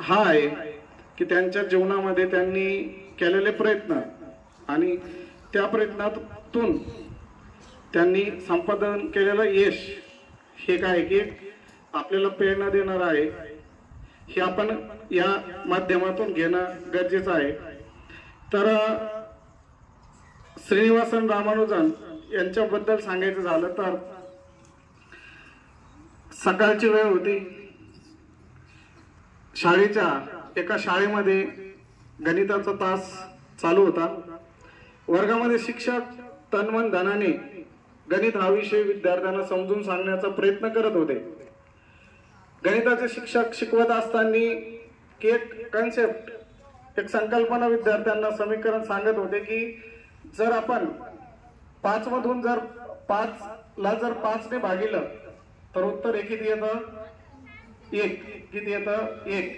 हा आहे की त्यांच्या जीवनामध्ये त्यांनी केलेले प्रयत्न आणि त्या प्रयत्नातून त्यांनी संपादन केलेलं यश हे काय की आपल्याला प्रेरणा देणार आहे, हे आपण या माध्यमातून घेणं गरजेचं आहे। तर श्रीनिवासन रामानुजन यांच्याबद्दल सांगायचं झालं तर सकाळची वेळ होती, एका शाळेमध्ये गणिताचा तास चालू होता। वर्गामध्ये शिक्षक तनमन धनाने गणित हा विषय विद्यार्थ्यांना समजून सांगण्याचा प्रयत्न करत होते। गणिताचे शिक्षक शिकवत असताना एक कन्सेप्ट, एक संकल्पना विद्यार्थ्यांना समीकरण सांगत होते की जर आपण 5 मधून जर 5 ला जर 5 ने भागिलं तर उत्तर किती येतं? 1। किती येतं? 1।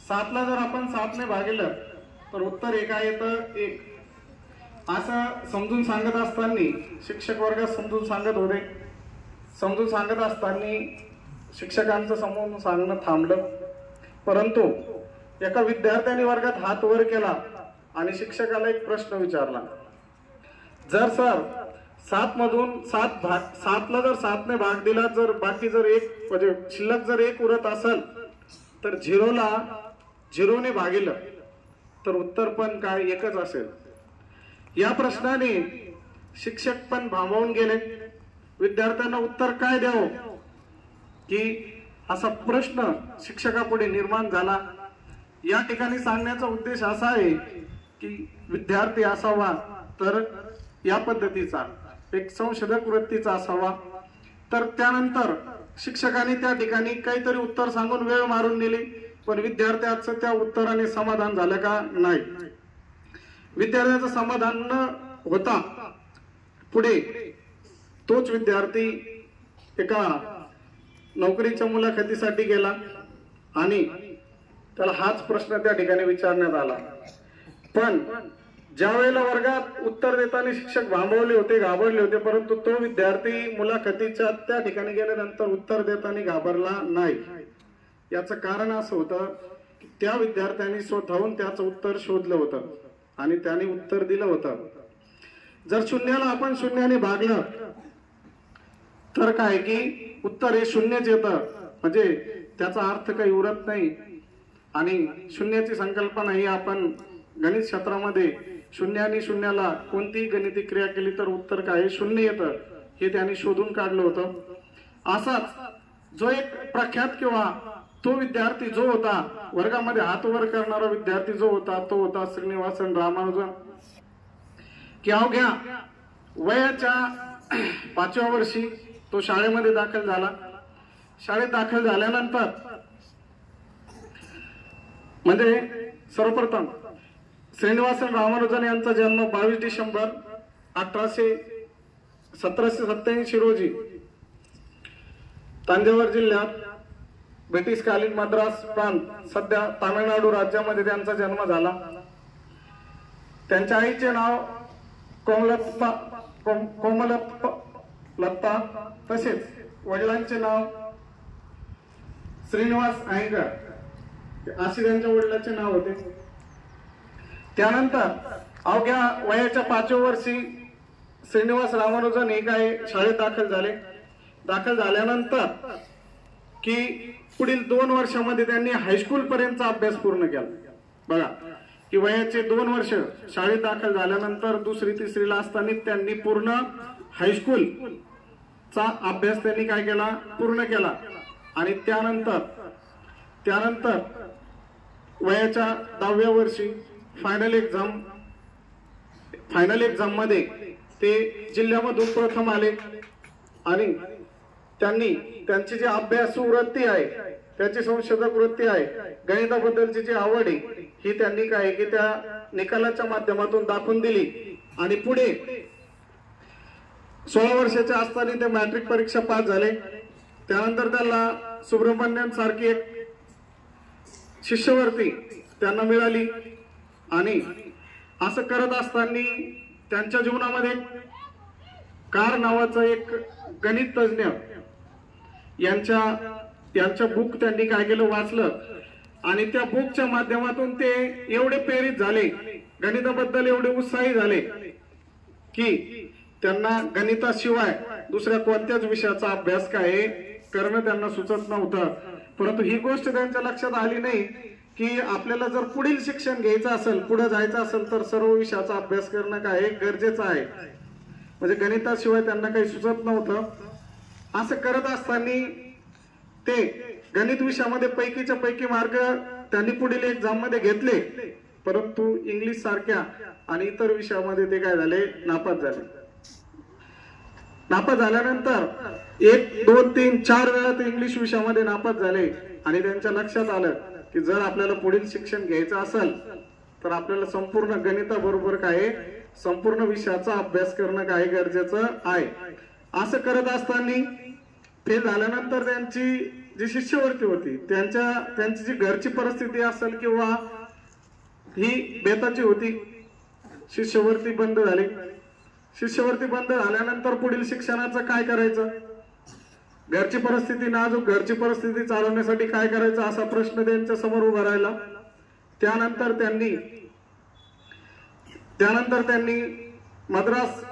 7 ला जर आपण 7 ने भागिलं तर उत्तर काय येतं? 1। असं समजून सांगत असताना शिक्षक वर्गात समजून सांगत होते। समजून सांगत असताना शिक्षकांचं समजून सांगणं थांबलं, परंतु एका विद्यार्थ्याने वर्गात हात वर केला आणि शिक्षकाला एक प्रश्न विचारला, जर सर 7 मधून 7 ला जर 7 ने भाग दिला, जर बाकी जर 1 म्हणजे शिल्लक जर 1 उरत असेल तर 0 ला 0 ने भागिलं तर उत्तर पण काय? 1च असेल। या प्रश्नाने शिक्षक पण भांबावून गेले। विद्यार्थ्यांना उत्तर काय द्यावं की असा प्रश्न शिक्षकापुढे निर्माण झाला। या ठिकाणी सांगण्याचा उद्देश असा आहे की विद्यार्थी असावा तर या पद्धतीचा एक संशोधक वृत्तीचा असावा। तर त्यानंतर शिक्षकाने त्या ठिकाणी काहीतरी उत्तर सांगून वेळ मारून दिली, पण विद्यार्थ्याचं त्या उत्तराने समाधान झालं का? नाही। विद्यार्थ्याचं समाधान न होता पुढे तोच विद्यार्थी एका नोकरीच्या मुलाखतीसाठी गेला आणि त्याला हाच प्रश्न त्या ठिकाणी विचारण्यात आला, पण ज्या वेळेला वर्गात उत्तर देताना शिक्षक भांबवले होते, घाबरले होते, परंतु तो विद्यार्थी मुलाखतीच्या त्या ठिकाणी गेल्यानंतर उत्तर देताना घाबरला नाही। याचं कारण असं होतं की त्या विद्यार्थ्यांनी स्वतःहून त्याचं उत्तर शोधलं होतं आणि त्याने उत्तर दिलं होतं। जर शून्याला आपण शून्याने भागलं तर काय की उत्तर हे शून्यच येतं, म्हणजे त्याचा अर्थ काही उरत नाही। आणि शून्याची संकल्पना ही आपण गणित क्षेत्रामध्ये शून्य आणि शून्याला कोणतीही गणिती क्रिया केली तर उत्तर काय? शून्य येतं, हे त्यांनी शोधून काढलं होतं। असाच जो एक प्रख्यात किंवा तो विद्यार्थी जो होता वर्गामध्ये हात वर करणारा विद्यार्थी जो होता तो होता श्रीनिवासन रामानुजन। की अवघ्या वयाच्या 5व्या वर्षी तो शाळेमध्ये दाखल झाला। शाळेत दाखल झाल्यानंतर म्हणजे सर्वप्रथम श्रीनिवासन रामानुजन यांचा जन्म 22 डिसेंबर 1787 रोजी तंजावर जिल्ह्यात ब्रिटिशकालीन मद्रास प्रांत, सध्या तामिळनाडू राज्यामध्ये त्यांचा जन्म झाला। त्यांच्या आईचे नाव कोमलप्पा, तसेच वडिलांचे नाव श्रीनिवास अय्यंगार असे त्यांच्या वडिलांचे नाव होते। त्यानंतर अवघ्या वयाच्या 5व्या वर्षी श्रीनिवास रामानुजन हे काय शाळेत दाखल झाले। दाखल झाल्यानंतर की पुढील 2 वर्षामध्ये त्यांनी हायस्कूल पर्यंतचा अभ्यास पूर्ण केला। बघा की वयाचे 2 वर्ष शाळेत दाखल झाल्यानंतर 2री 3रीला असताना त्यांनी पूर्ण हायस्कूल चा अभ्यास त्यांनी काय केला? पूर्ण केला। आणि त्यानंतर वयाच्या 10व्या वर्षी फायनल एक्झाम मध्ये ते जिल्ह्यामधून प्रथम आले आणि त्यांनी त्यांची जी अभ्यासू वृत्ती आहे, त्याची संशोधक वृत्ती आहे, गणिताबद्दलची जी आवड आहे, ही त्यांनी काय की त्या निकालाच्या माध्यमातून दाखवून दिली। आणि पुढे 16 वर्षाचे असताना ते मॅट्रिक परीक्षा पास झाले। त्यानंतर त्याला सुब्रमण्यम सारखी एक शिष्यवृत्ती त्यांना मिळाली आणि असं करत असताना त्यांच्या जीवनामध्ये कार नावाचा एक गणित तज्ञ यांच्या बुक त्यांनी काय केलं? वाचलं। आणि त्या बुकच्या माध्यमातून ते एवढे प्रेरित झाले, गणिताबद्दल एवढे उत्साही झाले की त्यांना गणिताशिवाय दुसऱ्या कोणत्याच विषयाचा अभ्यास काय करणं त्यांना सुचत नव्हतं. परंतु ही गोष्ट त्यांच्या लक्षात आली नाही की आपल्याला जर पुढील शिक्षण घ्यायचं असेल, पुढे जायचं असेल तर सर्व विषयाचा अभ्यास करणं काय गरजेचं आहे. म्हणजे गणिताशिवाय त्यांना काही सुचत नव्हतं. असं करत असताना ते गणित विषयामध्ये पैकीच्या पैकी मार्क त्यांनी पुढील एक्झाम मध्ये घेतले, परंतु इंग्लिश सारख्या आणि इतर विषयामध्ये ते काय झाले, नापास झाले. नापास झाल्यानंतर 1, 2, 3, 4 वेळा ते इंग्लिश विषयामध्ये नापास झाले आणि त्यांच्या लक्षात आलं की जर आपल्याला पुढील शिक्षण घ्यायचं असेल तर आपल्याला संपूर्ण गणिताबरोबर काय संपूर्ण विषयाचा अभ्यास करणं काय गरजेचं आहे. असं करत असताना फेल झाल्यानंतर त्यांची जी शिष्यवृत्ती होती, त्यांची जी घरची परिस्थिती असेल किंवा ही बेताची होती, शिष्यवृत्ती बंद झाली. शिष्यवृत्ती बंद झाल्यानंतर पुढील शिक्षणाचं काय करायचं, घरची परिस्थिती नाजूक, घरची परिस्थिती चालवण्यासाठी काय करायचं असा प्रश्न त्यांच्या समोर उभा राहिला. त्यानंतर त्यांनी मद्रास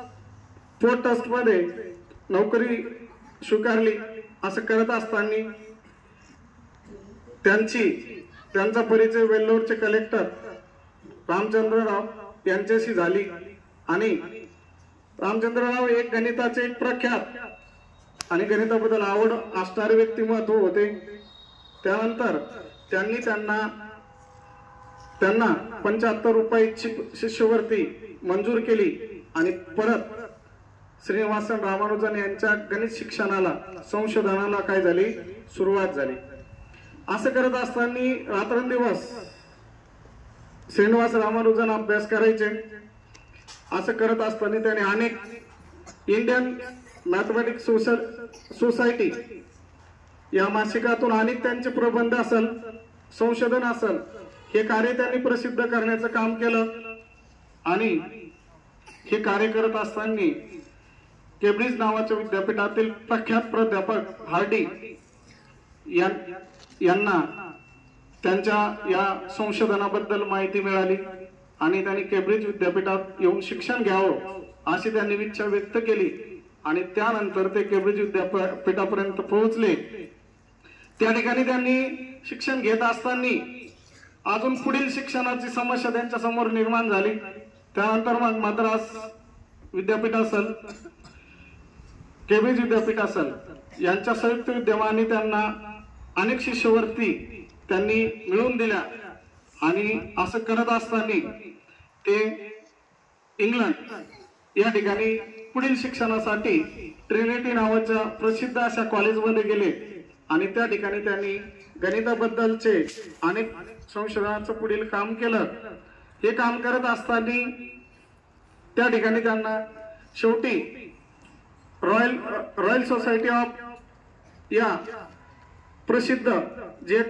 पोर्ट ट्रस्ट मध्ये नोकरी स्वीकारली. असं करत असताना त्यांचा परिचय वेल्लोरचे कलेक्टर रामचंद्रराव यांच्याशी झाली आणि रामचंद्रराव एक गणिताचे एक प्रख्यात आणि गणिताबद्दल आवड असणारे व्यक्तिमत्व होते. त्यानंतर त्यांनी त्यांना 75 रुपयाची शिष्यवृत्ती मंजूर केली आणि परत श्रीनिवासन रामानुजन यांच्या गणित शिक्षणाला, संशोधनाला काय झाली, सुरुवात झाली. असं करत असताना रात्रंदिवस श्रीनिवास रामानुजन अभ्यास करायचे. असं करत असताना त्याने अनेक इंडियन मॅथमॅटिक्स सोसायटी या मासिकातून अनेक त्यांचे प्रबंध असेल, संशोधन असेल, हे कार्य त्यांनी प्रसिद्ध करण्याचं काम केलं. आणि हे कार्य करत असताना केम्ब्रिज नावाच्या विद्यापीठातील प्रख्यात प्राध्यापक हार्डी यांना त्यांच्या या संशोधनाबद्दल माहिती मिळाली आणि त्यांनी केम्ब्रिज विद्यापीठात येऊन शिक्षण घ्यावं अशी त्यांनी इच्छा व्यक्त केली. आणि त्यानंतर ते केम्ब्रिज विद्यापीठापर्यंत पोहोचले. त्या ठिकाणी त्यांनी शिक्षण घेत असताना अजून पुढील शिक्षणाची समस्या त्यांच्या समोर निर्माण झाली. त्यानंतर मग मद्रास विद्यापीठ असेल, केम्ब्रिज विद्यापीठ असेल यांच्या संयुक्त विद्यमाने त्यांना अनेक शिष्यवृत्ती त्यांनी मिळवून दिल्या. आणि असं करत असताना ते इंग्लंड या ठिकाणी पुढील शिक्षणासाठी ट्रिनिटी नावाच्या प्रसिद्ध अशा कॉलेजमध्ये गेले आणि त्या ठिकाणी त्यांनी गणिताबद्दलचे अनेक संशोधनाचं पुढील काम केलं. हे काम करत असताना त्या ठिकाणी त्यांना शेवटी रॉयल सोसायटी ऑफ या प्रसिद्ध जे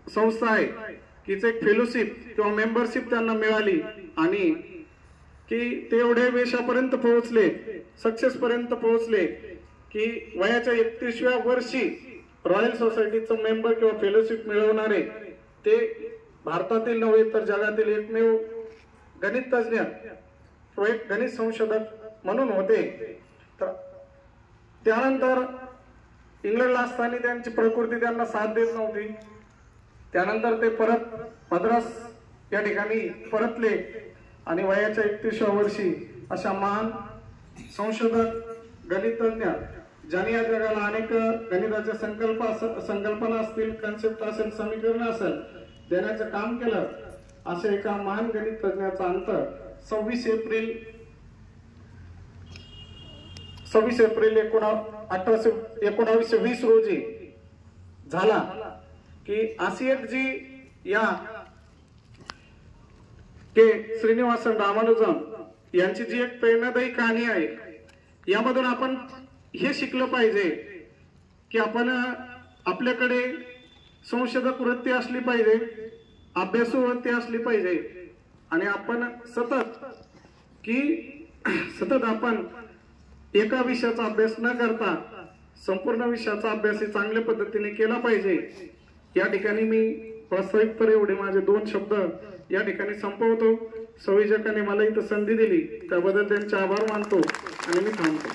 संस्था आहे तिचे एक फेलोशिप किंवा मेंबरशिप त्यांना मिळाली आणि की ते एवढे वेशापर्यंत पोहोचले, सक्सेस पर्यंत पोहोचले की वयाच्या 31व्या वर्षी रॉयल सोसायटीचं मेंबर किंवा फेलोशिप मिळवणारे ते भारतातील नव्हे तर जगातील एकमेव गणित तज्ञ, गणित संशोधक म्हणून होते. त्यानंतर इंग्लंडला असताना त्यांची प्रकृती त्यांना साथ देत नव्हती. त्यानंतर ते परत मद्रास या ठिकाणी परतले आणि वयाच्या 31व्या वर्षी अशा महान संशोधक, गणितज्ञ ज्यांनी या जगाला अनेक गणिताच्या संकल्पना असतील, कन्सेप्ट असेल, समीकरण असेल देण्याचं काम केलं. अशा एका महान गणितज्ञाचा अंत 26 एप्रिल 1920 रोजी झाला. की अशी एक जी या के श्रीनिवासन रामानुजन यांची जी एक प्रेरणादायी कहाणी आहे, यामधून आपण हे शिकलं पाहिजे की आपण आपल्याकडे संशोधक वृत्ती असली पाहिजे, अभ्यासू वृत्ती असली पाहिजे आणि आपण सतत आपण एका विषयाचा अभ्यास न करता संपूर्ण विषयाचा अभ्यास चांगल्या पद्धतीने केला पाहिजे. या ठिकाणी मी वास्तविक तर एवढे माझे 2 शब्द या ठिकाणी संपवतो. संयोजकांनी मला इथं संधी दिली त्याबद्दल त्यांचे आभार मानतो आणि मी थांबतो.